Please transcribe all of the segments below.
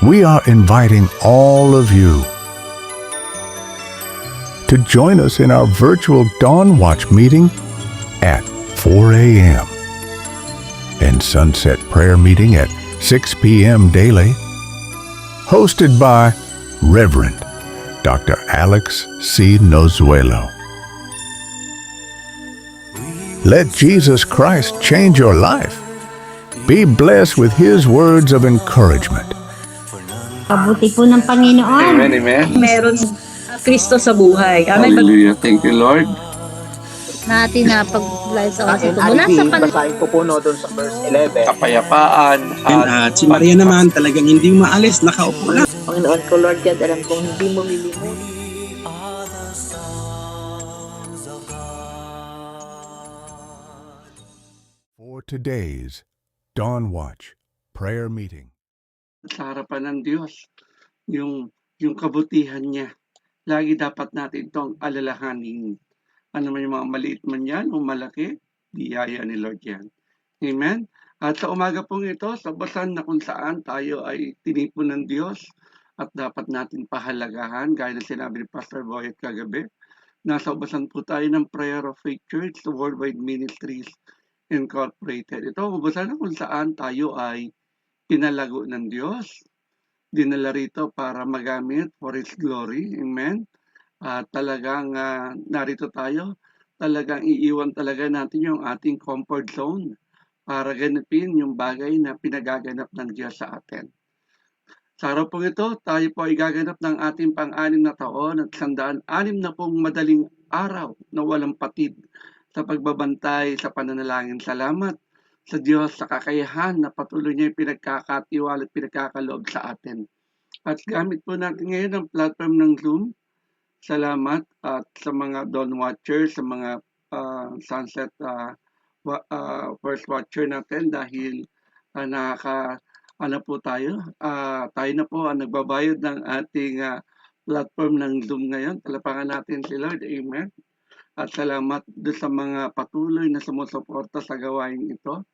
we are inviting all of you to join us in our virtual Dawn Watch meeting at 4 a.m. and Sunset Prayer Meeting at 6 p.m. daily, hosted by Reverend Dr. Alex C. Nozuelo. Let Jesus Christ change your life. Be blessed with His words of encouragement. Pabuti po ng Panginoon. Amen, amen. Meron Kristo sa buhay. Amen. Hallelujah. Thank you, Lord. Natin na pag-live sa oras ito. Mula Actually, sa basahin ko po no, doon sa verse 11. Kapayapaan. At si Maria naman talagang hindi maalis, nakaupo lang. Panginoon ko, Lord God, alam kong hindi mo lilimot. For today's Dawn Watch prayer meeting. Sa harapan ng Diyos, yung kabutihan niya. Lagi dapat natin itong alalahanin. Ano man yung mga maliit man yan o malaki, biyaya ni Lord yan. Amen? At sa umaga pong ito, sa basan na kung saan tayo ay tinipon ng Diyos at dapat natin pahalagahan, gaya na sinabi ni Pastor Boyet kagabi, nasa basan po tayo ng Prayer of Faith Church, the Worldwide Ministries Incorporated. Ito, basan na kung saan tayo ay pinalago ng Diyos, dinala rito para magamit for His glory. Amen? At talagang narito tayo, talagang iiwan talaga natin yung ating comfort zone para ganapin yung bagay na pinagaganap ng Diyos sa atin. Sa araw po ito, tayo po ay gaganap ng ating pang-anim na taon at 106 na pong madaling araw na walang patid sa pagbabantay sa pananalangin. Salamat sa Diyos sa kakayahan na patuloy niya yung pinagkakatiwala at pinagkakaloob sa atin. At gamit po natin ngayon ang platform ng Zoom. Salamat at sa mga Dawn Watchers, sa mga Sunset First Watcher natin dahil tayo na po ang nagbabayad ng ating platform ng Zoom ngayon. Talapangan natin si Lord. Amen. At salamat doon sa mga patuloy na sumusuporta sa gawain ito.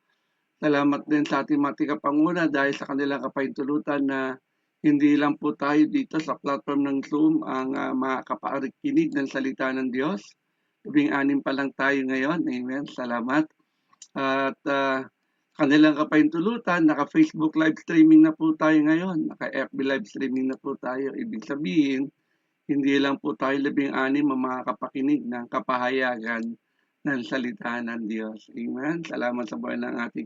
Salamat din sa ating mga tigapanguna dahil sa kanilang kapahintulutan na hindi lang po tayo dito sa platform ng Zoom ang makakaparikinig ng salita ng Diyos. 16 pa lang tayo ngayon. Amen. Salamat. At kanilang kapahintulutan, naka-Facebook live streaming na po tayo ngayon. Naka-FB live streaming na po tayo. Ibig sabihin, hindi lang po tayo 16 ang makakapakinig ng kapahayagan ng salita ng Diyos. Amen. Salamat sa buhay ng ating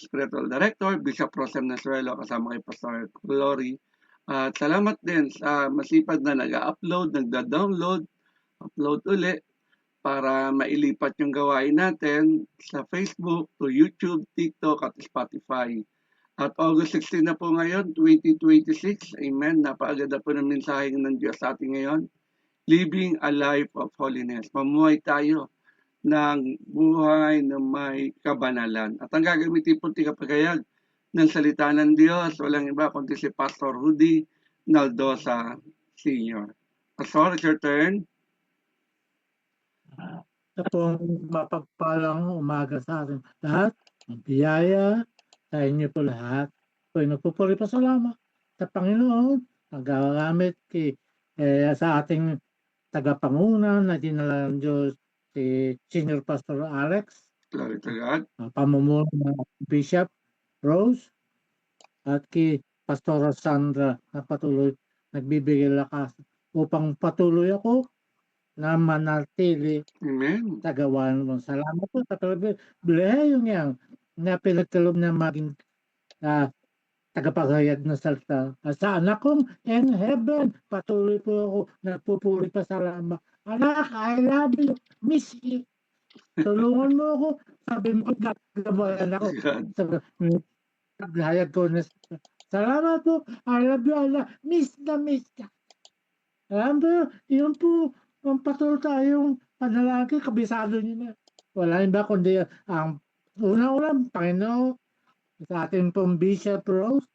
Spiritual Director, Bishop Rosem Nasuelo, kasama kay Pastor Glory. At salamat din sa masipag na nag-upload, nagda-download, upload uli para mailipat yung gawain natin sa Facebook, to YouTube, TikTok at Spotify. At August 16 na po ngayon, 2026. Amen. Napakaganda po ng mensahe ng Diyos sa atin ngayon. Living a life of holiness. Mamuhay tayo ng buhay na may kabanalan. At ang gagamitin po tigapagayag ng salita ng Diyos, walang iba kundi si Pastor Rudy Naldosa Sr. Pastor, it's your turn. Ito pong mapagpalang umaga sa atin lahat. Ang biyaya sa inyo po lahat. Ako'y nagpupuri pa salamat sa Panginoon. Ang gagamit sa ating tagapanguna na dinala ng Diyos si Senior Pastor Alex. Glory to God. Pamumuno ng Bishop Rose at kay Pastora Sandra na patuloy nagbibigay lakas upang patuloy ako na manatili Amen. sa gawain mo. Salamat po sa pribilehiyo niya na pinagkaloob na maging tagapagayag ng salita. At sa anak kong in heaven, patuloy po ako nagpupuri pa salamat. Anak, I love you. Miss you. Tulungan mo ako. Sabi mo, gagabayan ako. Sa paghayag ko na salamat po. I love you, Allah. Miss na miss ka. Alam po, yun po, ang patuloy tayong panalagi, kabisado niyo na. Wala ba kundi ang unang-unang Panginoon sa ating pong Bishop Rose,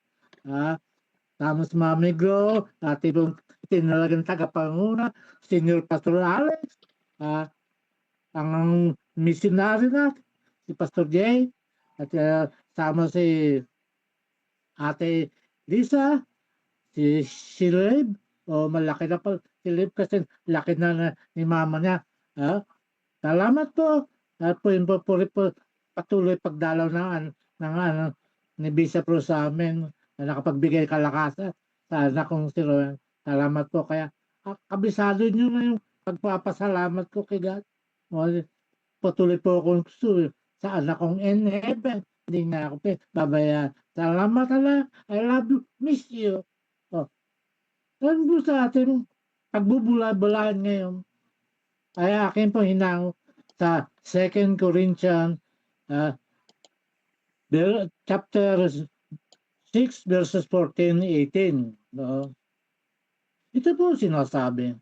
Thomas Mamiglo, ating pong tinalagang tagapanguna, Senior Pastor Alex, ang missionary natin, si Pastor Jay, at sama si Ate Lisa, si Liv, o malaki na pa si Liv kasi laki na ni mama niya. Salamat po. At po yung patuloy pagdalaw ng ni Bishop Ro sa amin na nakapagbigay kalakasan sa anak kong si Rowan. Salamat po. Kaya kabisado nyo na yung pagpapasalamat ko kay God. Patuloy po akong sa anak kong in heaven. Hindi na ako babayan. Salamat ala. I love you. Miss you. Ano po sa ating pagbubula-bulaan ngayon ay akin po hinango sa 2 Corinthians chapter 6 verses 14-18. Ito po sinasabi.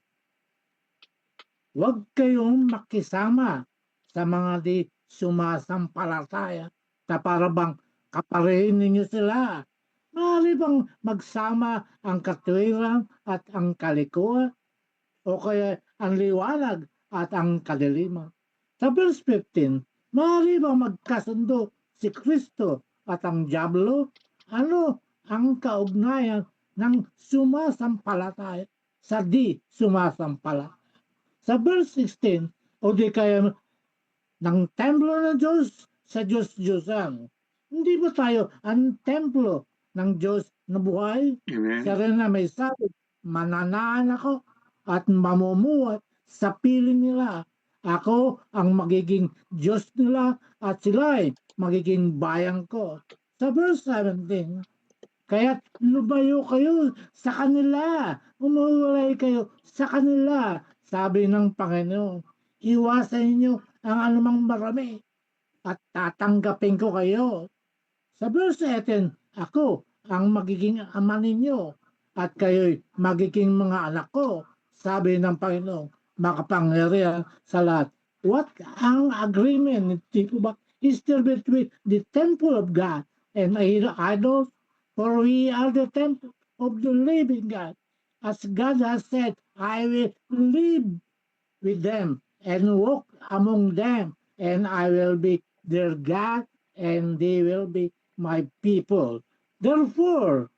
Huwag kayong makisama sa mga di sumasampalataya na para bang kaparehin ninyo sila. Maaari bang magsama ang katwiran at ang kalikuan o kaya ang liwanag at ang kadiliman? Sa verse 15, maaari bang magkasundo si Kristo at ang diablo? Ano ang kaugnayan ng sumasampalataya sa di sumasampalataya? Sa verse 16, o di kaya ng templo ng Diyos sa Diyos-Diyosan. Hindi ba tayo ang templo ng Diyos na buhay? Amen. Siya rin na may sabi, mananaan ako at mamumuhat sa piling nila. Ako ang magiging Diyos nila at sila'y magiging bayan ko. Sa verse 17, kaya't lumayo kayo sa kanila, umuulay kayo sa kanila, sabi ng Panginoon. Iwasan niyo ang anumang marami at tatanggapin ko kayo. Sa verse 18, ako ang magiging ama ninyo at kayo'y magiging mga anak ko, sabi ng Panginoon, makapangyarihan sa lahat. What ang agreement ba is there between the temple of God and idols? For we are the temple of the living God. As God has said, I will live with them and walk among them, and I will be their God, and they will be my people. Therefore,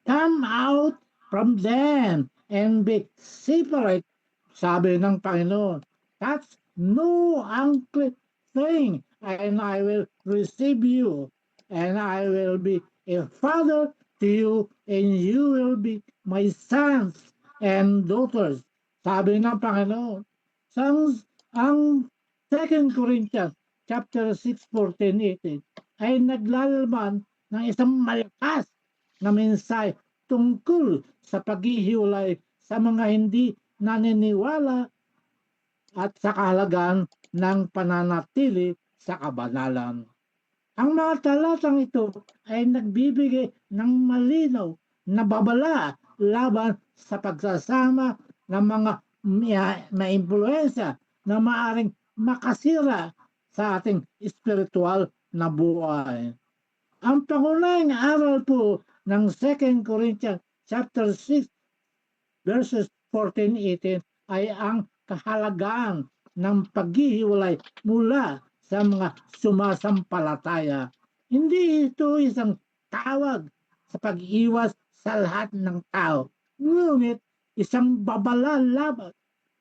come out from them and be separate, sabi ng Panginoon. That's no unclean thing, and I will receive you, and I will be a father to you, and you will be my sons and daughters, sabi ng Panginoon. Ang 2 Corinthians chapter 6, 14-18 ay naglalaman ng isang malakas na mensahe tungkol sa paghihiwalay sa mga hindi naniniwala at sa kahalagaan ng pananatili sa kabanalan. Ang mga talatang ito ay nagbibigay ng malinaw na babala laban sa pagsasama ng mga maimpluwensya na maaring makasira sa ating espiritual na buhay. Ang pangunahing aral po ng 2 Corinthians chapter 6 verses 14-18 ay ang kahalagaan ng paghihiwalay mula sa mga sumasampalataya. Hindi ito isang tawag sa pag-iwas sa lahat ng tao, ngunit isang babala laban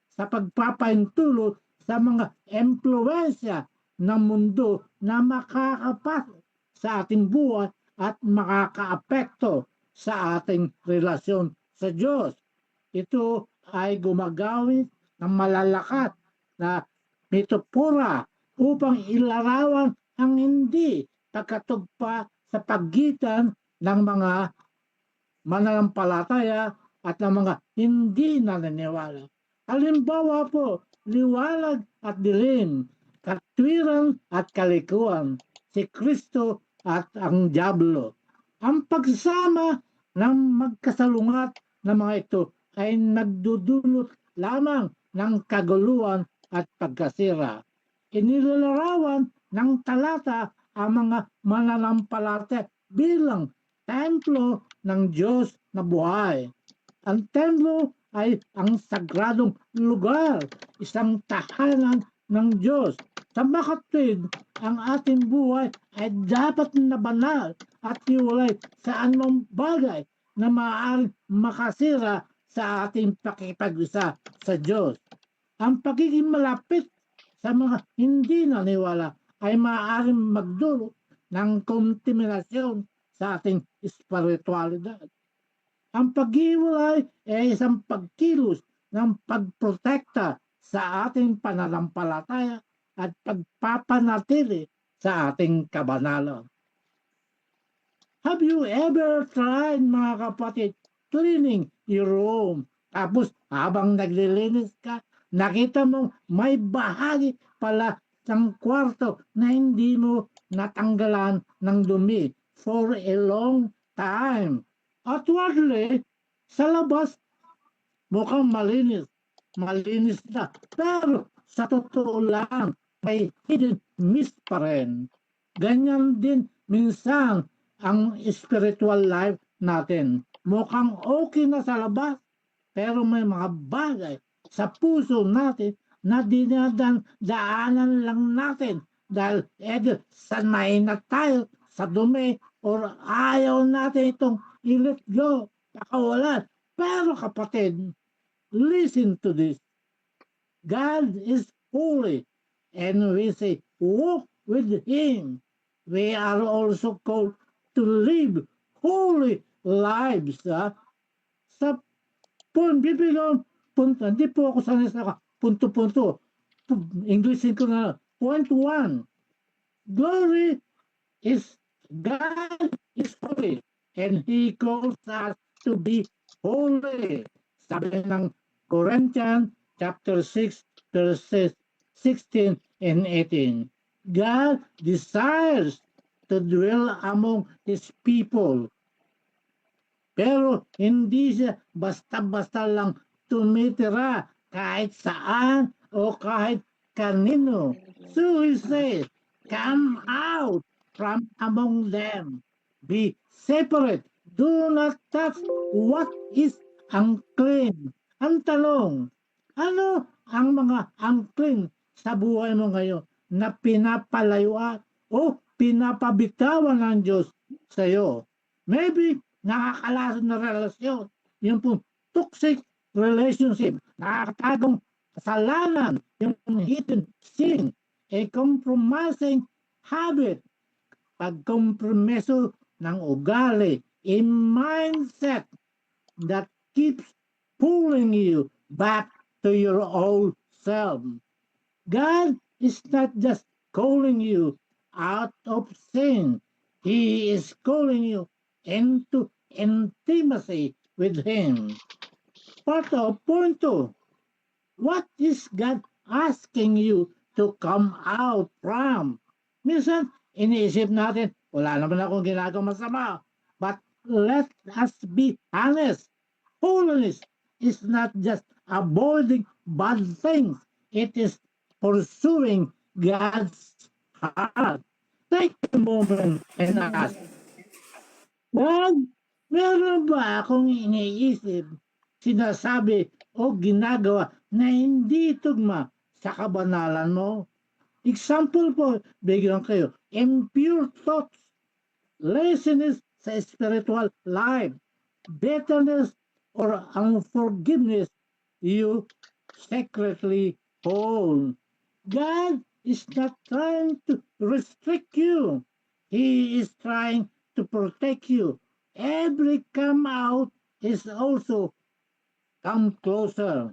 sa pagpapaintulot sa mga impluwensya ng mundo na makakapasok sa ating buhay at makakaapekto sa ating relasyon sa Diyos. Ito ay gumagamit ng malalakas na metapora upang ilarawan ang hindi pagkatugpa sa pagitan ng mga mananampalataya at ng mga hindi naniniwala. Halimbawa po, liwanag at dilim, katwiran at kalikuan, si Kristo at ang diablo. Ang pagsama ng magkasalungat na mga ito ay nagdudulot lamang ng kaguluhan at pagkasira. Inilalarawan ng talata ang mga mananampalataya bilang templo ng Diyos na buhay. Ang templo ay ang sagradong lugar, isang tahanan ng Diyos. Sa makatwid, ang ating buhay ay dapat na banal at hiwalay sa anumang bagay na maaaring makasira sa ating pakipag-isa sa Diyos. Ang pagiging malapit sa mga hindi naniwala ay maaaring magdulot ng kontaminasyon sa ating espiritualidad. Ang pag-iwalay ay isang pagkilos ng pagprotekta sa ating pananampalataya at pagpapanatili sa ating kabanalan. Have you ever tried, mga kapatid, cleaning your room? Tapos habang naglilinis ka, nakita mong may bahagi pala ng kwarto na hindi mo natanggalan ng dumi for a long time. Outwardly, sa labas, mukhang malinis na. Pero sa totoo lang, may hidden miss pa rin. Ganyan din minsan ang spiritual life natin. Mukhang okay na sa labas, pero may mga bagay sa puso natin na daanan lang natin dahil sanay na tayo sa dumi or ayaw natin itong i-let go, pakawalan. Pero kapatid, listen to this. God is holy and we say, walk with Him. We are also called to live holy lives. Sa bibigyan punto, hindi po ako sanay sa punto-punto. Englishin ko na. Point 1. Glory is God is holy and He calls us to be holy. Sabi ng Corinthians chapter 6 verses 16 and 18. God desires to dwell among His people. Pero hindi siya basta-basta lang tumitira kahit saan o kahit kanino. So He says, come out from among them. Be separate. Do not touch what is unclean. Ang tanong, ano ang mga unclean sa buhay mo ngayon na pinapalayuan o pinapabitawan ng Diyos sa iyo? Maybe nakakalason na relasyon, yung pong toxic relationship, nakakatagong kasalanan, yung hidden sin, a compromising habit, pagkompromiso ng ugali, a mindset that keeps pulling you back to your old self. God is not just calling you out of sin. He is calling you into intimacy with Him. Part of point 2. What is God asking you to come out from? Minsan, iniisip natin, wala naman akong ginagawa masama. But let us be honest. Holiness is not just avoiding bad things. It is pursuing God's heart. Take a moment and ask, God, meron ba akong iniisip, sinasabi o ginagawa na hindi tugma sa kabanalan mo? Example po, bigyan kayo, impure thoughts, laziness sa spiritual life, bitterness or unforgiveness you secretly hold. God is not trying to restrict you. He is trying to protect you. Every come out is also come closer.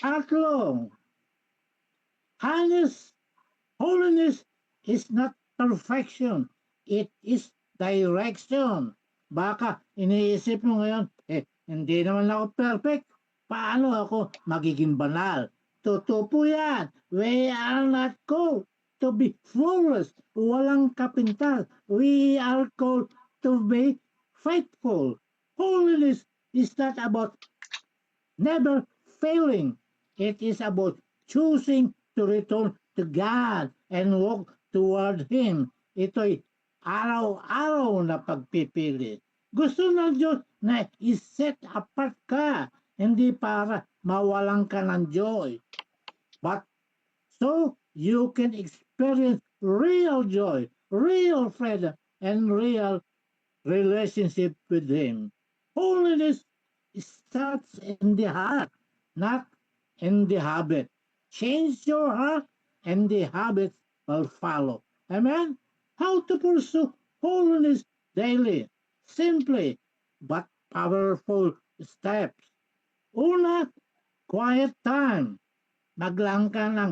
Atlo, holiness is not perfection. It is direction. Baka iniisip mo ngayon, hindi naman ako perfect. Paano ako magiging banal? Totoo po yan. We are not called to be flawless. Walang kapintal. We are called to be faithful. Holiness is not about never failing. It is about choosing to return to God and walk toward Him. Ito'y araw-araw na pagpipili. Gusto ng Diyos na i-set apart ka, hindi para mawalan ka ng joy, but so you can experience real joy, real freedom, and real relationship with Him. Holiness starts in the heart, not in the habit. Change your heart, and the habits will follow. Amen? How to pursue holiness daily? Simply, but powerful steps. Una, quiet time. Maglaan ka ng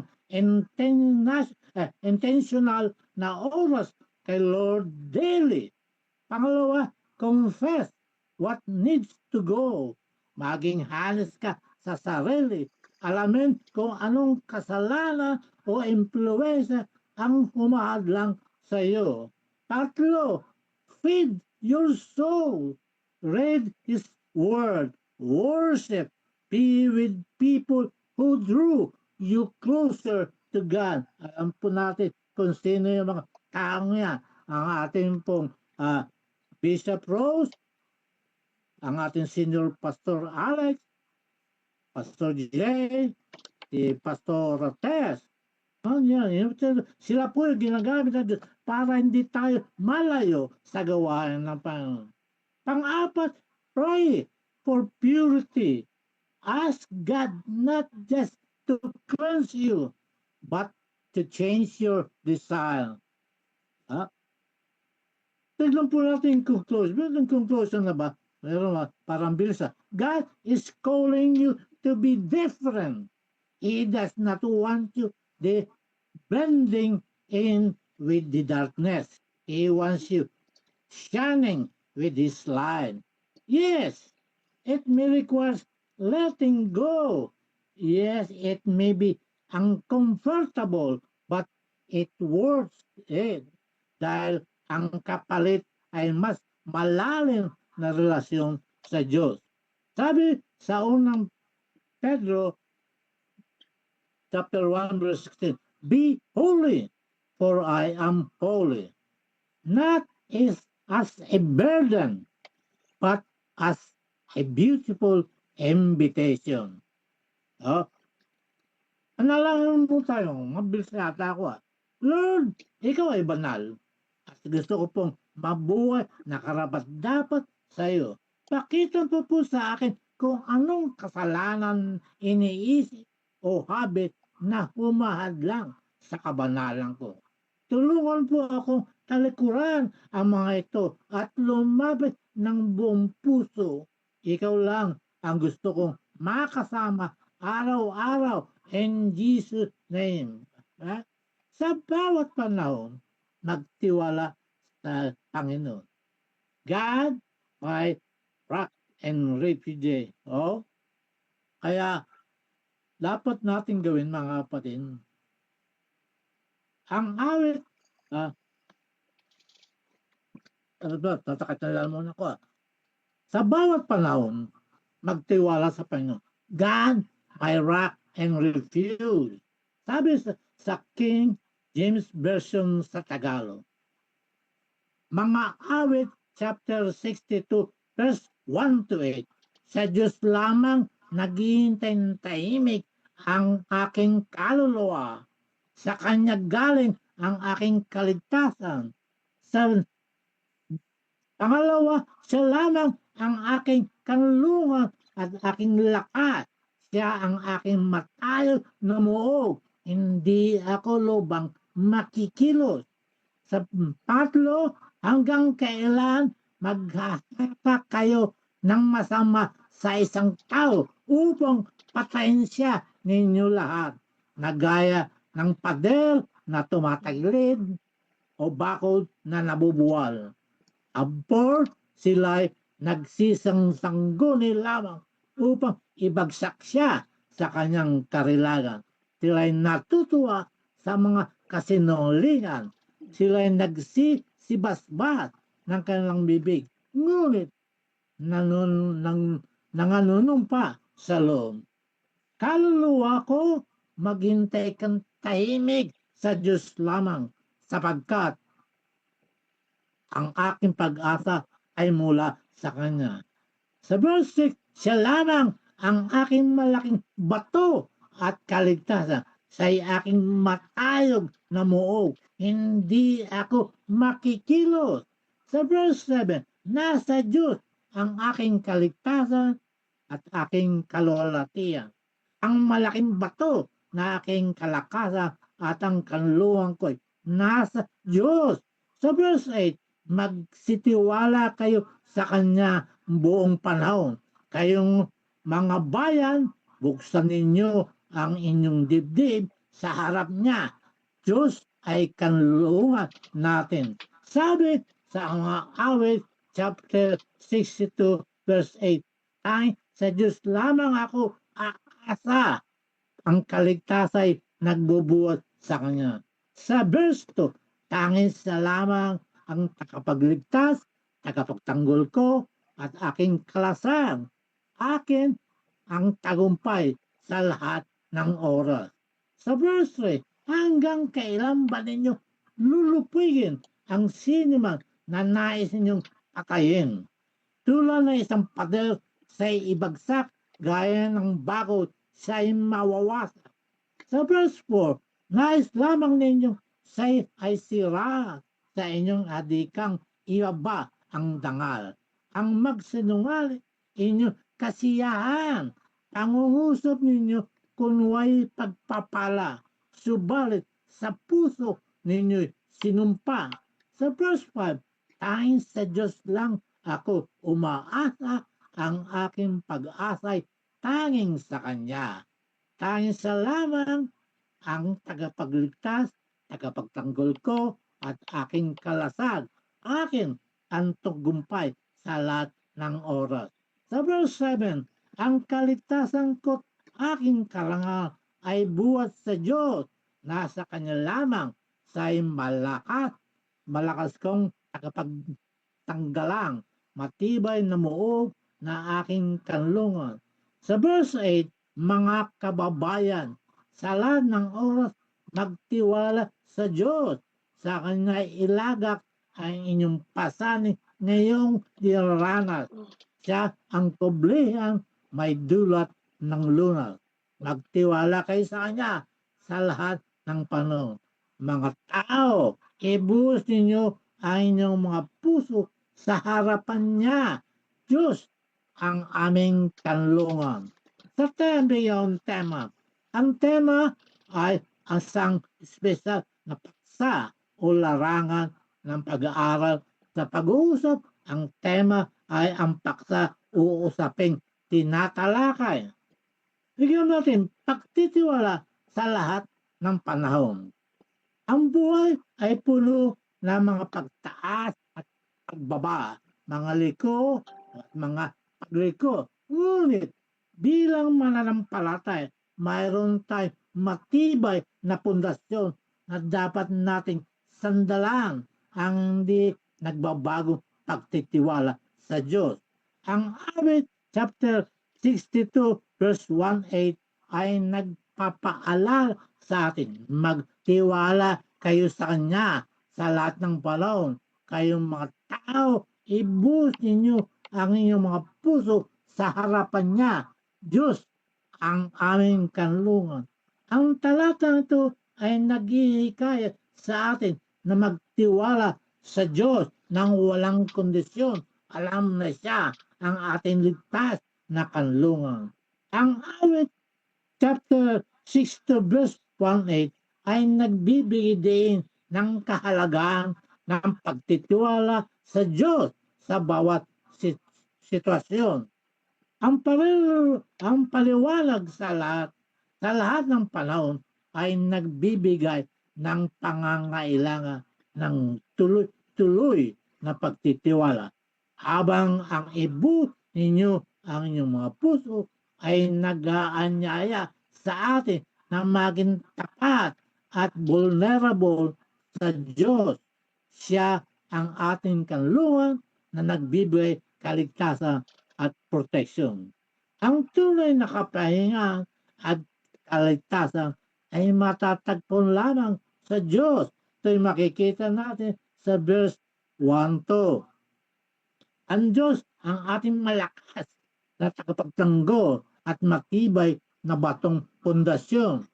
intentional na oras kay Lord daily. Pangalawa, confess what needs to go. Maging honest ka sa sarili. Alamin kung anong kasalanan o impluensya ang humahadlang sa iyo. Tatlo, feed your soul. Read His Word. Worship. Be with people who drew you closer to God. Alam po natin kung sino yung mga taong yan. Ang ating pong Bishop Rose, ang ating Senior Pastor Alex, Pastor Jay, si Pastor Tess. Sila po yung ginagamit natin para hindi tayo malayo sa gawain ng Panginoon. Pang-apat, pray for purity. Ask God not just to cleanse you, but to change your desire. Tignan po natin yung conclusion. Meron conclusion na ba? Meron ba? Parang bilsa. God is calling you to be different. He does not want you blending in with the darkness. He wants you shining with His light. Yes, it may require letting go. Yes, it may be uncomfortable, but it worth it. Dahil ang kapalit ay mas malalim na relasyon sa Diyos. Sabi sa unang Pedro chapter 1 verse 16, be holy, for I am holy. Not as a burden, but as a beautiful invitation. Analangin po tayo, mabilis yata ako Lord, ikaw ay banal. At gusto ko pong mabuhay na karapat-dapat sa iyo. Pakita po sa akin kung anong kasalanan iniisip o habit na humahadlang sa kabanalan ko. Tulungan po akong talikuran ang mga ito at lumapit ng buong puso. Ikaw lang ang gusto kong makasama araw-araw in Jesus' name. Sa bawat panahon, magtiwala sa Panginoon. God, my rock and refuge. Kaya dapat natin gawin mga kapatid. Ang awit, tatakatala muna ko. Sa bawat panahon, magtiwala sa Panginoon. God, my rock and refuge. Sabi sa King James Version sa Tagalog. Mga awit, chapter 62, verse 1 to 8. Sa Diyos lamang naghihintay ng tahimik ang aking kaluluwa. Sa Kanya galing ang aking kaligtasan. Sa pangalawa, siya lamang ang aking kanlungan at aking lakas. Siya ang aking matayo na muog. Hindi ako lubang makikilos. Sa patlo, hanggang kailan maghahanap kayo ng masama sa isang tao upang patayin siya ninyo lahat. Nagaya ng pader na tumatagilid o bakod na nabubuwal. Abor sila'y nagsisangguni lamang upang ibagsak siya sa kanyang karilagan. Sila'y natutuwa sa mga kasinungalingan. Sila'y nagsisibasbat ng kanilang bibig. Ngunit nanganunumpa sa loob. Kaluluwa ko, maghintay kang tahimik sa Diyos lamang sapagkat ang aking pag-asa ay mula sa Kanya. Sa verse 6, siya lamang ang aking malaking bato at kaligtasan. Siya'y aking matayog na muog. Hindi ako makikilos. Sa verse 7, nasa Diyos ang aking kaligtasan at aking kalwalatian. Ang malaking bato na aking kalakasan at ang kanluhan ko'y nasa Diyos. Sa verse 8, magsitiwala kayo sa Kanya buong panahon. Kayong mga bayan, buksan ninyo ang inyong dibdib sa harap niya. Diyos ay kanlungan natin. Sabi sa mga awit, chapter 62, verse 8, ay sa Diyos lamang ako aasa. Ang kaligtasan ay nagbubuhat sa Kanya. Sa verse 2, tanging sa lamang ang takapagligtas, tagapagtanggol ko, at aking kalasan. Akin ang tagumpay sa lahat ng oras. Sa verse 3, hanggang kailan ba ninyo lulupigin ang sinuman na nais ninyong patayin? Tulad ng isang pader sa'y ibagsak, gaya ng bakod sa'y mawawasak. Sa verse 4, nais lamang ninyong sa'y ay sira sa inyong adikang ibaba ang dangal. Ang magsinungaling inyong kasiyahan, pangungusap ninyo kunway pagpapala, subalit sa puso ninyo'y sinumpa. Sa verse 5, tanging sa Diyos lang ako umaasa, ang aking pag-asa'y tanging sa Kanya. Tanging sa lamang ang tagapagligtas, tagapagtanggol ko, at aking kalasag. Akin ang tagumpay sa lahat ng oras. Sa verse 7, ang kaligtasan ko't aking karangal ay buhat sa Diyos. Nasa Kanya lamang sa'y malakas kong tagapagtanggalang, matibay na muog na aking kanlungan. Sa verse 8, mga kababayan, sa lahat ng oras magtiwala sa Diyos. Sa Kanya ilagak ang inyong pasanin ngayong diraranas. Siya ang kublihan may dulat ng lunas. Magtiwala kayo sa Kanya sa lahat ng panahon. Mga tao, ibuhos ninyo ang inyong mga puso sa harapan niya. Diyos ang aming kanlungan. Sa beyond tema, ang tema ay ang isang espesyal na paksa o larangan ng pag-aaral. Sa pag-uusap, ang tema ay ang paksa uusaping tinatalakay. Bigyan natin pagtitiwala sa lahat ng panahon. Ang buhay ay puno ng mga pagtaas at pagbaba, mga liko at mga pagliko. Ngunit bilang mananampalatay, mayroon tayong matibay na pundasyon na dapat nating sandalan ang hindi nagbabagong pagtitiwala sa Diyos. Ang awit chapter 62 verse 1-8 ay nagpapaalala sa atin, magtiwala kayo sa Kanya sa lahat ng panahon. Kayong mga tao, ibuhos ninyo ang inyong mga puso sa harapan niya. Diyos ang aming kanlungan. Ang talatang ito ay naghihikayat sa atin na magtiwala sa Diyos nang walang kondisyon. Alam na siya ang ating ligtas na kanlungan. Ang awit chapter 60 verse 1-8 ay nagbibigay din ng kahalagaan ng pagtitiwala sa Diyos sa bawat sitwasyon. Ang paliwanag sa lahat ng panahon ay nagbibigay ng pangangailangan ng tuloy-tuloy na pagtitiwala. Habang ang ibu ninyo ang inyong mga puso ay nag-aanyaya sa atin na maging tapat at vulnerable sa Diyos. Siya ang ating kanlungan na nagbibigay kaligtasan at protection. Ang tunay na kapahingan at kaligtasan ay matatagpon lamang sa Diyos. Ito'y makikita natin sa verse 1-2. Ang Diyos ang ating malakas na tagapagtanggol at matibay na batong pundasyon.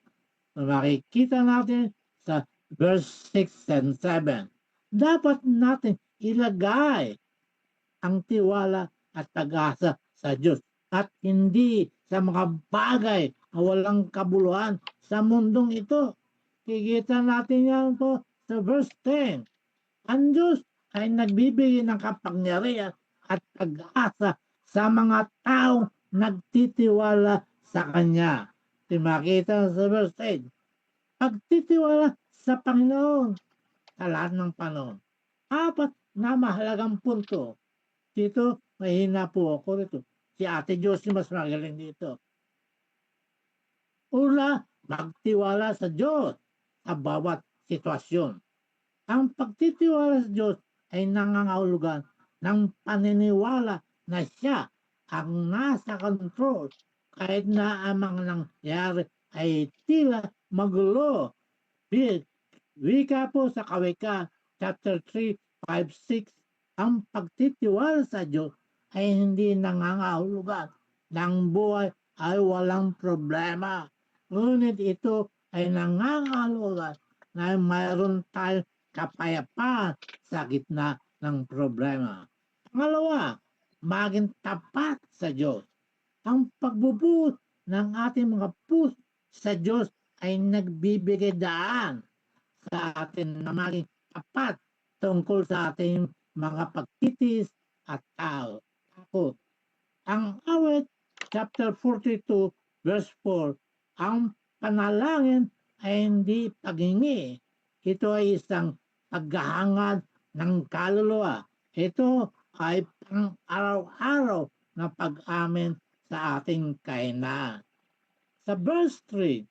Makikita natin sa verse 6 and 7. Dapat natin ilagay ang tiwala at pag-asa sa Diyos at hindi sa mga bagay na walang kabuluhan sa mundong ito. Kikita natin yan po sa verse 10. Ang Diyos ay nagbibigay ng kapangyarihan at pag-asa sa mga taong nagtitiwala sa Kanya. Makita sa verse 8. Pagtitiwala sa Panginoon sa lahat ng panahon. Apat na mahalagang punto. Dito, mahina po ako rito. Si Ate Josie mas magaling dito. Una, magtiwala sa Diyos sa bawat sitwasyon. Ang pagtitiwala sa Diyos ay nangangahulugan ng paniniwala na siya ang nasa control kahit na ang mga nangyari ay tila magulo. Wika po sa Kawika, chapter 3, 5, 6, ang pagtitiwala sa Diyos ay hindi nangangahulugan ng buhay ay walang problema. Ngunit ito ay nangangahulugan na mayroon tayong kapayapaan sa gitna ng problema. Pangalawa, maging tapat sa Diyos. Ang pagbubuot ng ating mga puso sa Diyos ay nagbibigay daan sa atin na maging tapat tungkol sa ating mga pagtitis at tao. Takot. Ang awit, chapter 42, verse 4, ang panalangin ay hindi paghingi. Ito ay isang paghahangad ng kaluluwa. Ito ay pang-araw-araw na pag-amin sa ating kahinaan. Sa verse 3,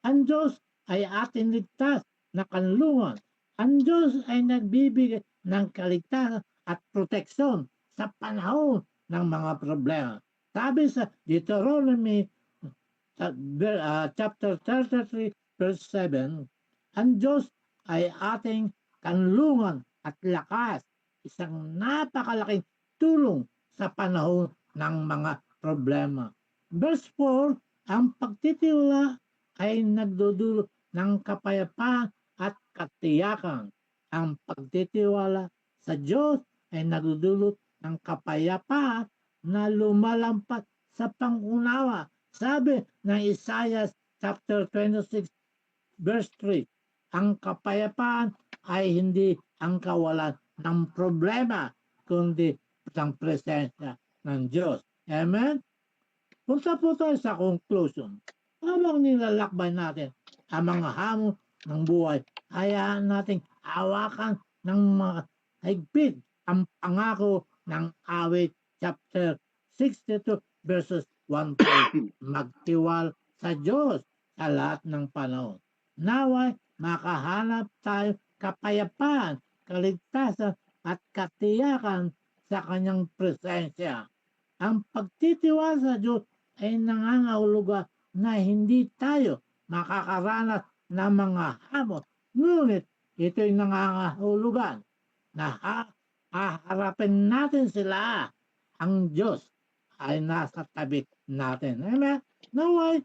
ang Diyos ay ating ligtas na kanlungan. Ang Diyos ay nagbibigay ng kaligtasan at proteksyon sa panahon ng mga problema. Sabi sa Deuteronomy chapter 33, verse 7, ang Diyos ay ating kanlungan at lakas, isang napakalaking tulong sa panahon ng mga problema. Verse 4, ang pagtitiwala ay nagdudulot ng kapayapaan at katiyakan. Ang pagtitiwala sa Diyos ay nagdudulot ng kapayapaan na lumalampat sa pangunawa. Sabi ng Isaiah chapter 26, verse 3, ang kapayapaan ay hindi ang kawalan ng problema, kundi ang presensya ng Diyos. Amen? Punta po tayo sa conclusion. Habang nilalakbay natin ang mga hamon ng buhay, hayaan nating hawakan ng mga higpit ang pangako ng awit chapter 62 verses 1 to 8. Magtiwala sa Diyos sa lahat ng panahon. Naway makahanap tayo kapayapaan, kaligtasan at katiyakan sa kanyang presensya. Ang pagtitiwala sa Diyos ay nangangahulugan na hindi tayo makakaranas ng mga hamon. Ngunit ito'y nangangahulugan na haharapin natin sila. Ang Diyos ay nasa tabi natin. Amen? Naway,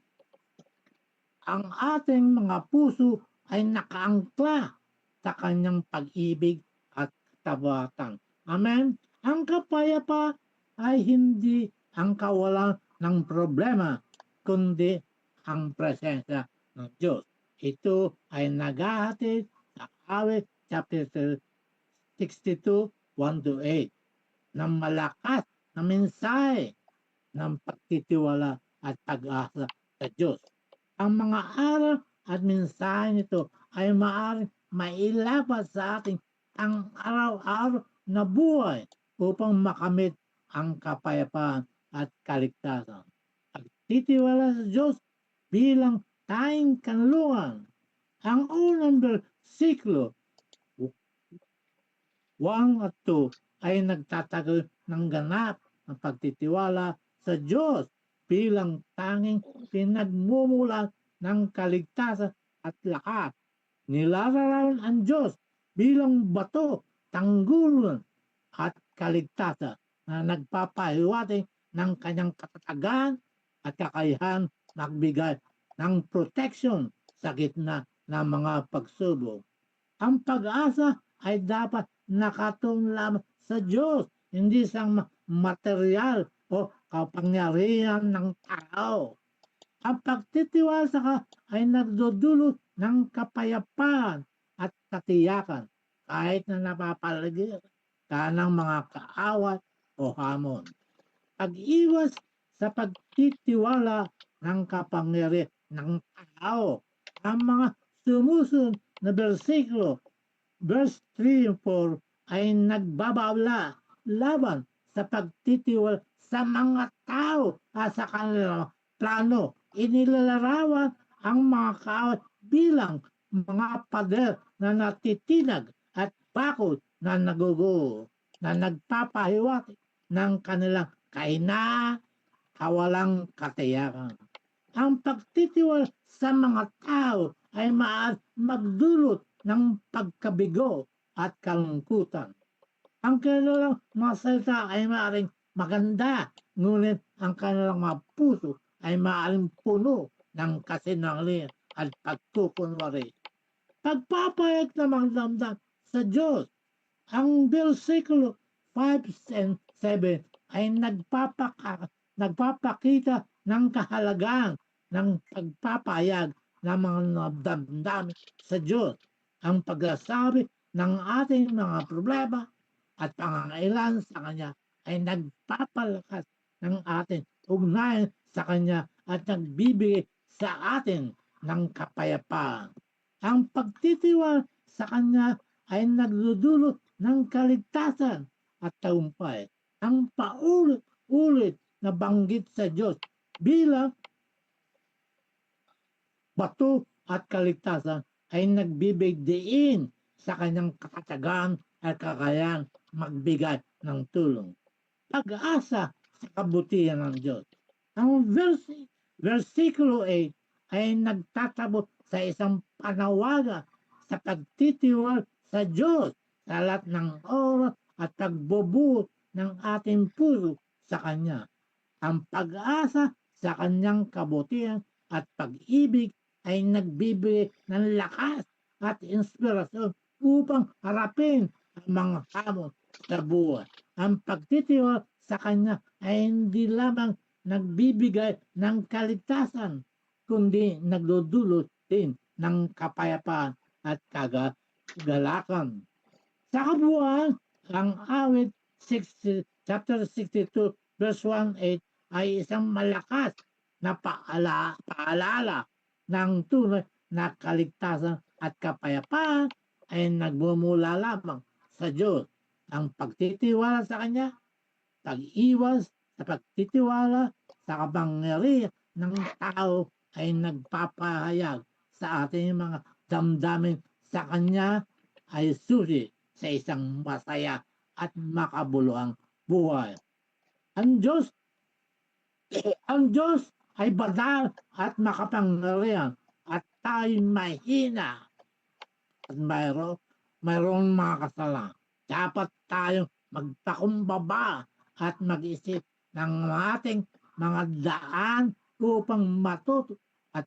ang ating mga puso ay nakaangkla sa kanyang pag-ibig at katabatan. Amen? Ang kapayapaan ay hindi ang kawalan ng problema, kundi ang presensya ng Diyos. Ito ay naghahatid sa awit chapter 62, 1 to 8, ng malakas na mensahe ng pagtitiwala at pag-asa sa Diyos. Ang mga aral at mensahe nito ay maaaring mailapat sa ating ang araw-araw na buhay upang makamit ang kapayapaan at kaligtasan. Pagtitiwala sa Diyos bilang tayong kanlungan. Ang unang bersiklo 1 at 2 ay nagtatagal ng ganap ng pagtitiwala sa Diyos bilang tanging pinagmumulan ng kaligtasan at lakas. Nilalarawan ang Diyos bilang bato, tanggulan at kaligtasan na nagpapahiwatig ng kanyang katatagan at kakayahan magbigay ng protection sa gitna ng mga pagsubok. Ang pag-asa ay dapat nakatuon lamang sa Diyos, hindi sa material o kapangyarihan ng tao. Ang pagtitiwala sa ka ay nagdudulot ng kapayapaan at katiyakan kahit na napapaligid ka ng mga kaawat o hamon. Pag-iwas sa pagtitiwala ng kapangyarihan ng tao. Ang mga sumusunod na bersikulo, verse 3 and 4, ay nagbabawla laban sa pagtitiwala sa mga tao at sa kanilang plano. Inilalarawan ang mga kaawat bilang mga pader na natitinag at bakod na naguguho na nagpapahiwatig ng kanilang kawalang katiyakan. Ang pagtitiwala sa mga tao ay magdulot ng pagkabigo at kalungkutan. Ang kanilang mga salita ay maaaring maganda, ngunit ang kanilang mga puso ay maaaring puno ng kasinungalingan at pagkukunwari. Pagpapayag na magdamdam sa Diyos, ang versikulo 5 and 7 ay nagpapakita ng kahalagaan ng pagpapayag ng mga damdamin sa Diyos. Ang pagsasabi ng ating mga problema at pangangailangan sa Kanya ay nagpapalakas ng ating ugnayan sa Kanya at nagbibigay sa atin ng kapayapaan. Ang pagtitiwala sa Kanya ay nagdudulot ng kaligtasan at tagumpay. Ang paulit-ulit na banggit sa Diyos bilang bato at kaligtasan ay nagbibigdiin sa kanyang kakatagan at kakayahan magbigay ng tulong. Pag-asa sa kabutihan ng Diyos. Ang versikulo 8 ay nagtatabot sa isang panawagan sa pagtitiwala sa Diyos sa lahat ng oras at pagbubuot ng ating puso sa Kanya. Ang pag-asa sa Kanyang kabutihan at pag-ibig ay nagbibigay ng lakas at inspirasyon upang harapin ang mga hamon sa buhay. Ang pagtitiwala sa Kanya ay hindi lamang nagbibigay ng kaligtasan, kundi nagdudulot din ng kapayapaan at kagalakan. Sa kabuuan, ang awit chapter 62 verse 1-8 ay isang malakas na paalala ng tunay na kaligtasan at kapayapaan ay nagmumula lamang sa Diyos. Ang pagtitiwala sa Kanya, pag-iwas sa pagtitiwala sa kapangyarihan ng tao ay nagpapahayag sa ating mga damdamin sa Kanya ay susi sa isang masaya at makabuluhang buhay. Ang Diyos ay banal at makapangyarihan at tayo mahina at mayroong mga kasalanan. Dapat tayong magpakumbaba at mag-isip ng ating mga daan upang matuto at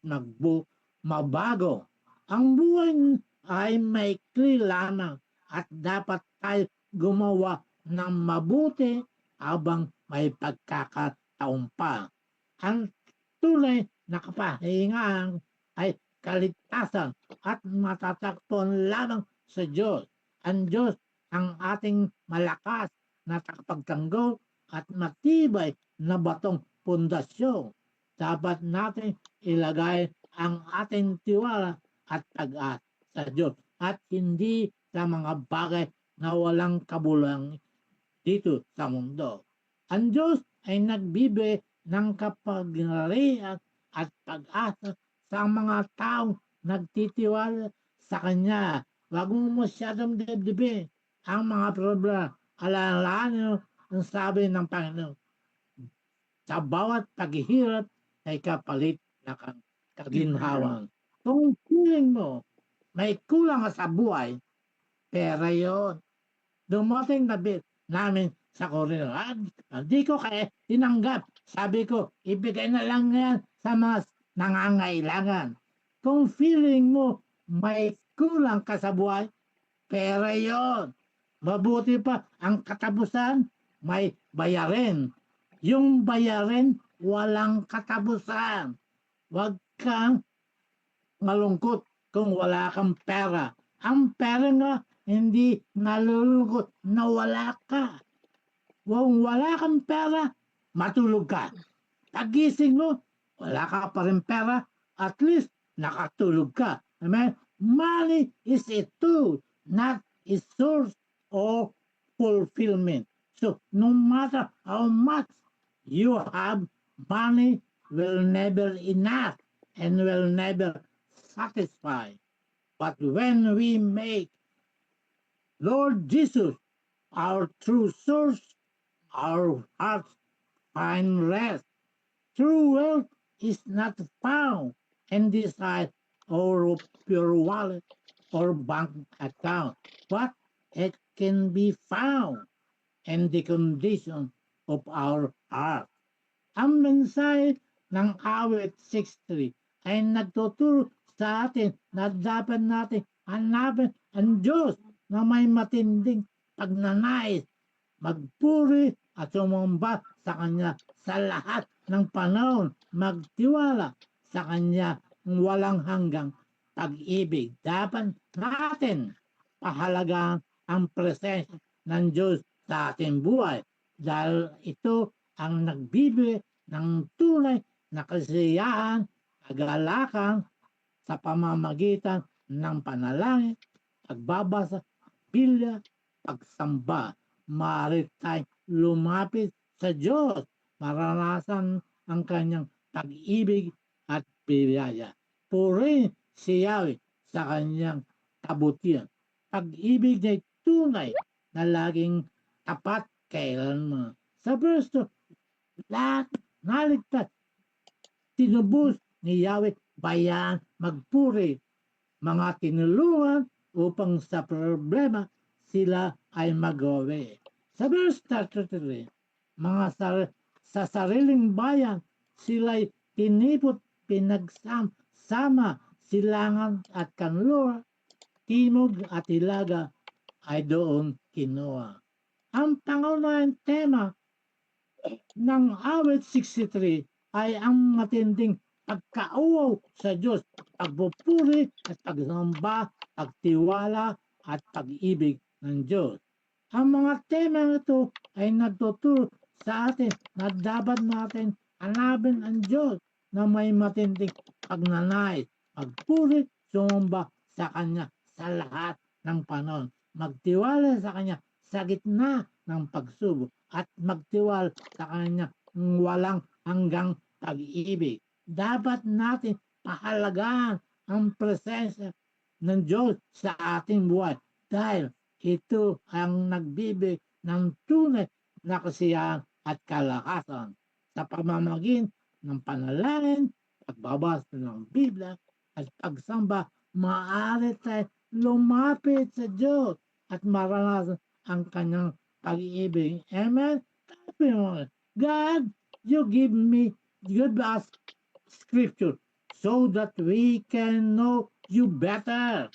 mabago. Ang buhay ay maikli lamang at dapat tayo gumawa ng mabuti habang may pagkakataon pa. Ang tunay na kapahingahan ay kaligtasan at matatagpuan lamang sa Diyos. Ang Diyos ang ating malakas na takapagtanggol at matibay na batong pundasyon. Dapat natin ilagay ang ating tiwala at pag-asa sa Diyos at hindi sa mga bagay na walang kabuluhan dito sa mundo. Ang Diyos ay nagbibigay ng kapangyarihan at pag-asa sa mga taong nagtitiwala sa Kanya. Huwag mo masyadong dibdibin ang mga problema. Alalahanin ang sabi ng Panginoon. Sa bawat paghihirap ay kapalit na kaginhawan. Kung feeling mo may kulang sa buhay, pera yun. Dumating na bit namin sa Korea. Hindi ko kaya tinanggap. Sabi ko, ibigay na lang yan sa mga nangangailangan. Kung feeling mo may kulang ka sa buhay, pera yun. Mabuti pa ang katapusan, may bayarin. Yung bayarin, walang katapusan. Huwag kang malungkot kung wala kang pera. Ang pera nga, hindi nalulungkot na wala ka. Kung wala kang pera, matulog ka. Pagising mo, wala ka pa rin pera, at least nakatulog ka. Amen? Money is a tool, not a source of fulfillment. So, no matter how much you have, money will never enough and will never satisfy. But when we make Lord Jesus our true source, our hearts find rest. True wealth is not found inside our pure wallet or bank account, but it can be found in the condition of our heart. Ang mensahe ng awit 63 ay nagtuturo sa atin na dapat natin hanapin ang Diyos na may matinding pagnanais, magpuri at sumamba sa Kanya sa lahat ng panahon, magtiwala sa Kanya ng walang hanggang pag-ibig. Dapat natin pahalagaan ang presensya ng Diyos sa ating buhay dahil ito ang nagbibigay ng tunay na kasiyahan, kagalakan sa pamamagitan ng panalangin, pagbabasa, Biblia, pagsamba. Maaari tayong lumapit sa Diyos, maranasan ang kanyang pag-ibig at biyaya. Purihin si Yahweh sa kanyang kabutihan. Pag-ibig na tunay na laging tapat kailanman. Sa verse 2, lahat naligtas, tinubos ni Yahweh bayan magpuri, mga tinulungan upang sa problema sila ay magawi. Sa verse 33, sa sariling bayan sila'y tinipot, pinagsama, silangan at kanluran, timog at ilaga ay doon kinuha. Ang pangunahing tema ng awit 63 ay ang matinding pagkauaw sa Diyos, pagpupuri at pagsamba, pagtiwala at pag-ibig ng Diyos. Ang mga tema ito ay nagtuturo sa atin na dapat natin hanapin ang Diyos na may matinding pagnanais, magpuri, sumamba sa Kanya sa lahat ng panahon, magtiwala sa Kanya sa gitna ng pagsubok at magtiwala sa Kanya ng walang hanggang pag-ibig. Dapat natin pahalagaan ang presensya ng Diyos sa ating buhay dahil ito ang nagbibigay ng tunay na kasiyahan at kalakasan sa pamamagitan ng panalangin, pagbabasa ng Biblia at pagsamba. Maaari tayo lumapit sa Diyos at maranasan ang kanyang pag-ibig. Amen? Sabi mo, God, you give us scripture so that we can know you better.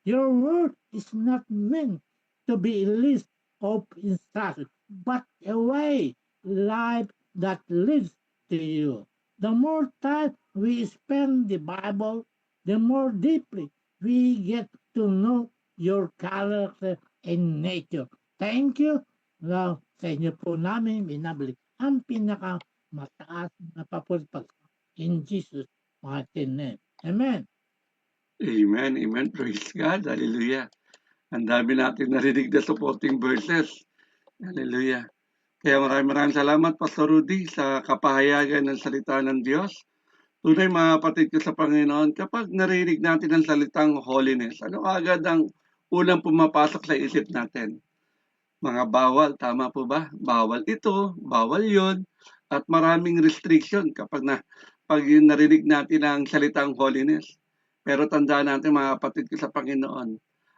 Your word is not meant to be a list of instructions, but a way life that leads to you. The more time we spend the Bible, the more deeply we get to know your character and nature. Thank you. Now, sa inyo po namin binabalik ang pinakamataas na papulpag in Jesus' mighty name. Amen. Amen, amen. Praise God. Hallelujah. Ang dami natin narinig na supporting verses. Hallelujah. Kaya maraming salamat, Pastor Rudy, sa kapahayagan ng salita ng Diyos. Tunay mga kapatid ko sa Panginoon, kapag narinig natin ang salitang holiness, ano agad ang unang pumapasok sa isip natin? Mga bawal, tama po ba? Bawal ito, bawal yon, at maraming restriction pag narinig natin ang salitang holiness. Pero tandaan natin mga kapatid ko sa Panginoon,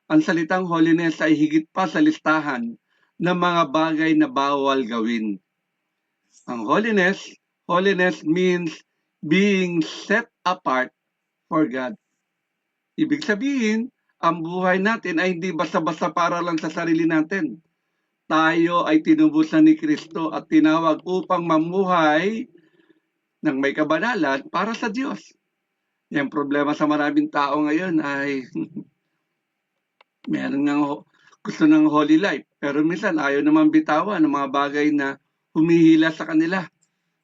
ang salitang holiness ay higit pa sa listahan ng mga bagay na bawal gawin. Ang holiness means being set apart for God. Ibig sabihin, ang buhay natin ay hindi basta-basta para lang sa sarili natin. tayo ay tinubusan ni Kristo at tinawag upang mamuhay ng may kabanalan para sa Diyos. Yung problema sa maraming tao ngayon ay meron ng gusto ng holy life, pero minsan ayaw naman bitawan ng mga bagay na humihila sa kanila,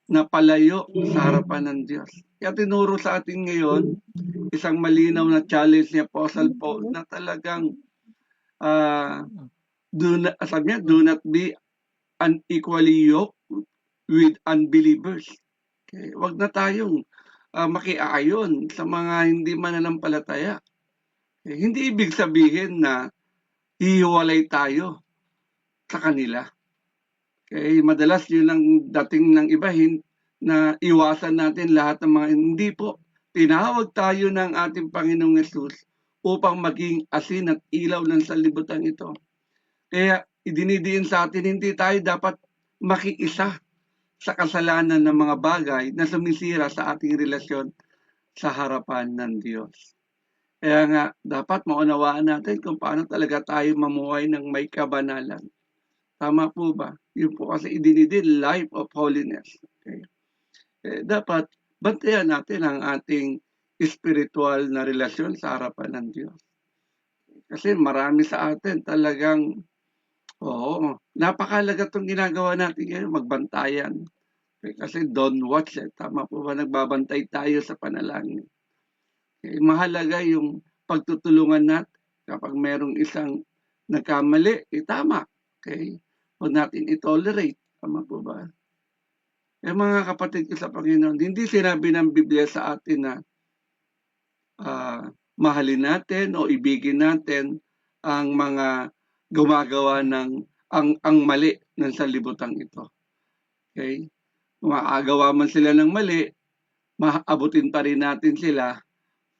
na palayo sa harapan ng Diyos. Kaya tinuro sa atin ngayon isang malinaw na challenge ni Apostle Paul na talagang sabi niya, do not be unequally yoked with unbelievers. Okay? Wag na tayong makiaayon sa mga hindi mananampalataya. Okay? Hindi ibig sabihin na hihiwalay tayo sa kanila. Okay? Madalas yun ang dating ng iba na iwasan natin lahat ng mga hindi po. Tinawag tayo ng ating Panginoong Yesus upang maging asin at ilaw ng sanlibutan ito. Kaya idinidiin sa atin, hindi tayo dapat makiisa sa kasalanan ng mga bagay na sumisira sa ating relasyon sa harapan ng Diyos. Kaya nga, dapat maunawaan natin kung paano talaga tayo mamuhay ng may kabanalan. Tama po ba? Yun po kasi idinidin, life of holiness. Okay? Dapat bantayan natin ang ating spiritual na relasyon sa harapan ng Diyos. Kasi marami sa atin talagang, napakalaga itong ginagawa natin ngayon, magbantayan. Kasi don't watch it. Tama po ba? Nagbabantay tayo sa panalangin. Mahalaga yung pagtutulungan natin. Kapag merong isang nagkamali, tama. Okay? Huwag natin i-tolerate. Tama po ba? Mga kapatid ko sa Panginoon, hindi sinabi ng Biblia sa atin na mahalin natin o ibigin natin ang mga gumagawa ng ang mali ng sanlibutan ito. Okay? Maagawa man sila ng mali, maabutin pa rin natin sila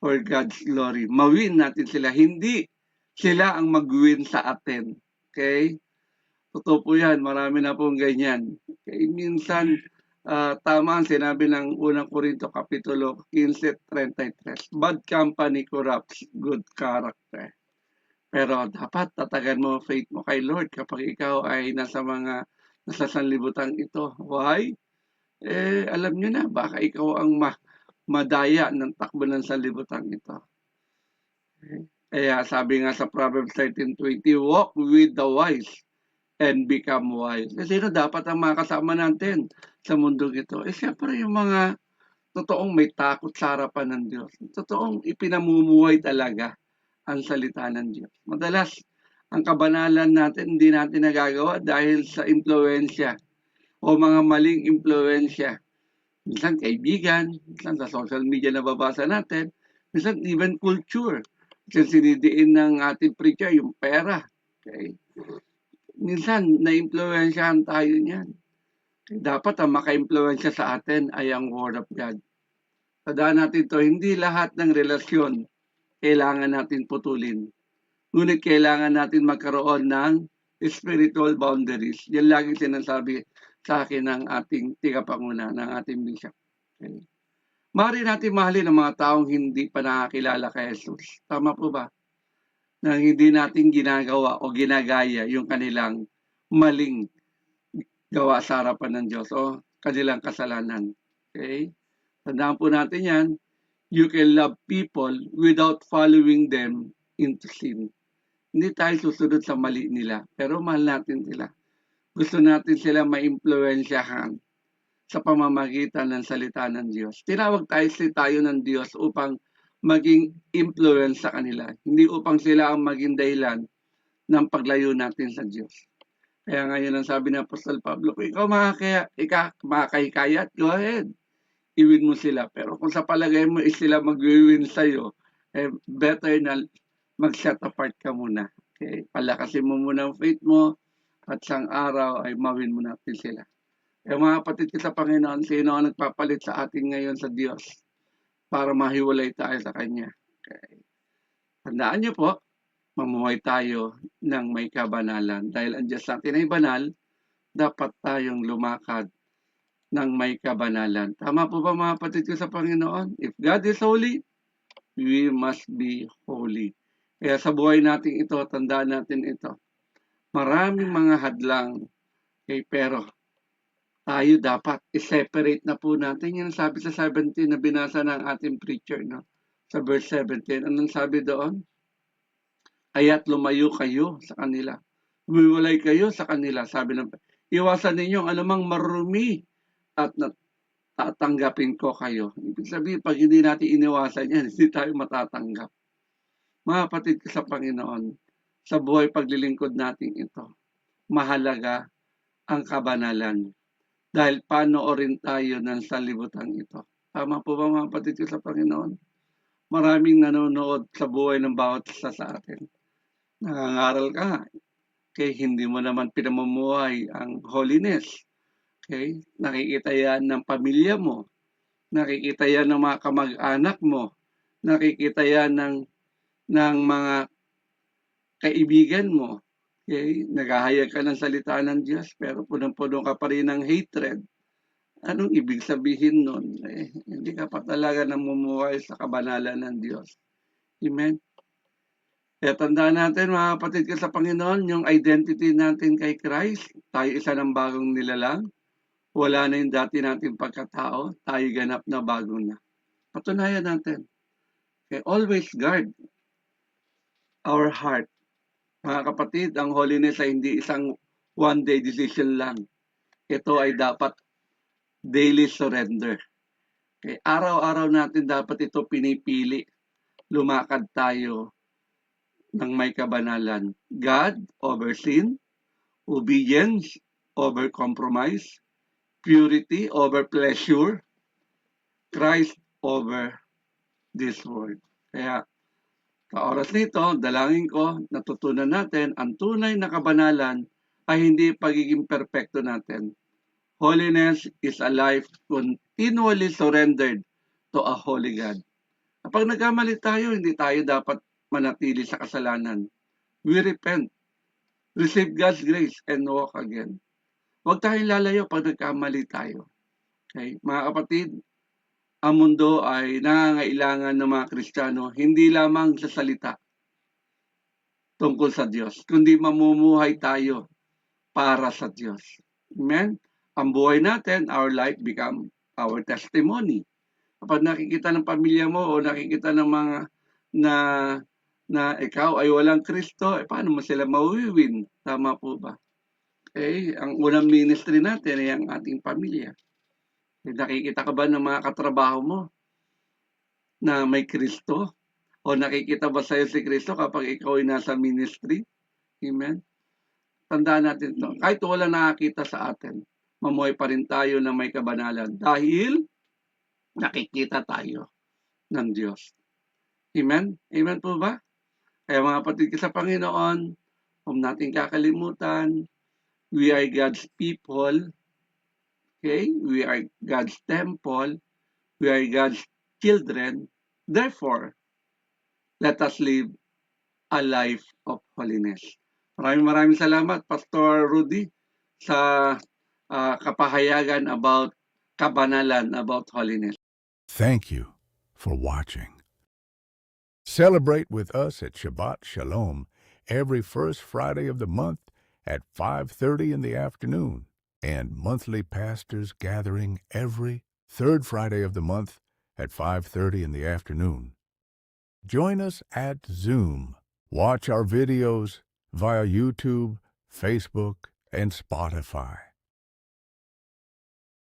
for God's glory. Mawin natin sila. Hindi sila ang mag-win sa atin. Okay? Totoo po yan. Marami na pong ganyan. Okay? Minsan, tama ang sinabi ng unang Korinto Kapitulo 15:33. Bad company corrupts good character. Pero dapat tatagan mo faith mo kay Lord kapag ikaw ay nasa sanlibutan ito. Why? Alam nyo na, baka ikaw ang madaya ng takbo ng sanlibutan ito. Okay? Kaya sabi nga sa Proverbs 13:20, walk with the wise and become wise. Kasi sino dapat ang makasama natin sa mundong ito? Siyempre yung mga totoong may takot sa harapan ng Diyos. Totoong ipinamumuhay talaga ang salita ng Diyos. Madalas, ang kabanalan natin hindi natin nagagawa dahil sa impluensya o mga maling impluensya. Minsan kaibigan, minsan sa social media nababasa natin, minsan even culture. Minsan sinidiin ng ating preacher yung pera. Okay? Minsan na-impluensyahan tayo niyan. Dapat ang maka-impluensya sa atin ay ang Word of God. Tandaan natin ito, hindi lahat ng relasyon kailangan natin putulin. Ngunit kailangan natin magkaroon ng spiritual boundaries. Yan lagi sinasabi sa akin ng ating tigapanguna, ng ating bishop. Okay. Maaari natin mahalin ang mga taong hindi pa nakakilala kay Jesus. Tama po ba? Na hindi natin ginagawa o ginagaya yung kanilang maling gawa sa harapan ng Diyos o kanilang kasalanan. Okay? Tandaan po natin yan. You can love people without following them into sin. Hindi tayo susunod sa mali nila, pero mahal natin sila. Gusto natin sila ma-impluensyahan sa pamamagitan ng salita ng Diyos. Tinawag tayo ng Diyos upang maging influence sa kanila. Hindi upang sila ang maging dahilan ng paglayo natin sa Diyos. Kaya ngayon ang sabi ng Apostol Pablo, kung ikaw makakahikayat, go ahead. Iwin mo sila. Pero kung sa palagay mo sila mag-win sa'yo, better na mag-set apart ka muna. Okay? Palakasin mo muna ang faith mo at sang araw ay mawin mo natin sila. Mga kapatid ko sa Panginoon, sino ang nagpapalit sa atin ngayon sa Diyos para mahiwalay tayo sa Kanya? Okay. Tandaan niyo po, mamuhay tayo ng may kabanalan. Dahil ang Diyos natin ay banal, dapat tayong lumakad ng may kabanalan. Tama po ba mga kapatid ko sa Panginoon? If God is holy, we must be holy. Kaya sa buhay natin ito, tandaan natin ito. Maraming mga hadlang. Okay, pero tayo dapat i-separate na po natin. Yan sabi sa 17 na binasa ng ating preacher, no? Sa verse 17. Anong sabi doon? Kaya't lumayo kayo sa kanila. Humiwalay kayo sa kanila. Sabi ng iwasan ninyo ang anumang marumi at tatanggapin ko kayo. Ibig sabihin, pag hindi natin iniwasan yan, hindi tayo matatanggap. Mga kapatid ko sa Panginoon, sa buhay paglilingkod natin ito, mahalaga ang kabanalan. Dahil panoorin tayo ng sanlibutan ito. Tama po ba mga kapatid ko sa Panginoon? Maraming nanonood sa buhay ng bawat isa sa atin. Nangangaral ka, okay, hindi mo naman pinamumuhay ang holiness. Okay? Nakikita yan ng pamilya mo. Nakikita yan ng mga kamag-anak mo. Nakikita yan ng mga kaibigan mo. Okay? Naghahayag ka ng salita ng Diyos, pero punong-puno ka pa rin ng hatred. Anong ibig sabihin nun? Hindi ka pa talaga namumuhay sa kabanalan ng Diyos. Amen? Kaya tandaan natin mga kapatid ko sa Panginoon, yung identity natin kay Christ, tayo isa ng bagong nilalang. Wala na yung dati nating pagkatao, tayo ganap na bago na. Patunayan natin. Okay, always guard our heart. Mga kapatid, ang holiness ay hindi isang one-day decision lang. Ito ay dapat daily surrender. Okay, araw-araw natin dapat ito pinipili. Lumakad tayo ng may kabanalan. God over sin, obedience over compromise, purity over pleasure, Christ over this world. Kaya, sa oras nito, dalangin ko, natutunan natin, ang tunay na kabanalan ay hindi pagiging perpekto natin. Holiness is a life continually surrendered to a holy God. Kapag nagkamali tayo, hindi tayo dapat manatili sa kasalanan. We repent, receive God's grace, and walk again. Huwag tayong lalayo pag nagkamali tayo. Okay? Mga kapatid, ang mundo ay nangangailangan ng mga Kristiyano hindi lamang sa salita tungkol sa Diyos, kundi mamumuhay tayo para sa Diyos. Amen? Ang buhay natin, our life become our testimony. Kapag nakikita ng pamilya mo o nakikita ng mga na ikaw ay walang Kristo, paano mo sila mawiwin? Tama po ba? Okay, ang unang ministry natin ay ang ating pamilya. Nakikita ka ba ng mga katrabaho mo na may Kristo? O nakikita ba sa'yo si Kristo kapag ikaw ay nasa ministry? Amen? Tandaan natin ito. Kahit wala nakakita sa atin, mamuhay pa rin tayo na may kabanalan dahil nakikita tayo ng Diyos. Amen? Amen po ba? Kaya mga kapatid ko sa Panginoon, huwag natin kakalimutan, we are God's people. Okay? We are God's temple. We are God's children. Therefore, let us live a life of holiness. Maraming salamat, Pastor Rudy, sa kapahayagan about kabanalan, about holiness. Thank you for watching. Celebrate with us at Shabbat Shalom every first Friday of the month at 5:30 in the afternoon, and monthly pastors gathering every third Friday of the month at 5:30 in the afternoon. Join us at Zoom. Watch our videos via YouTube, Facebook, and Spotify.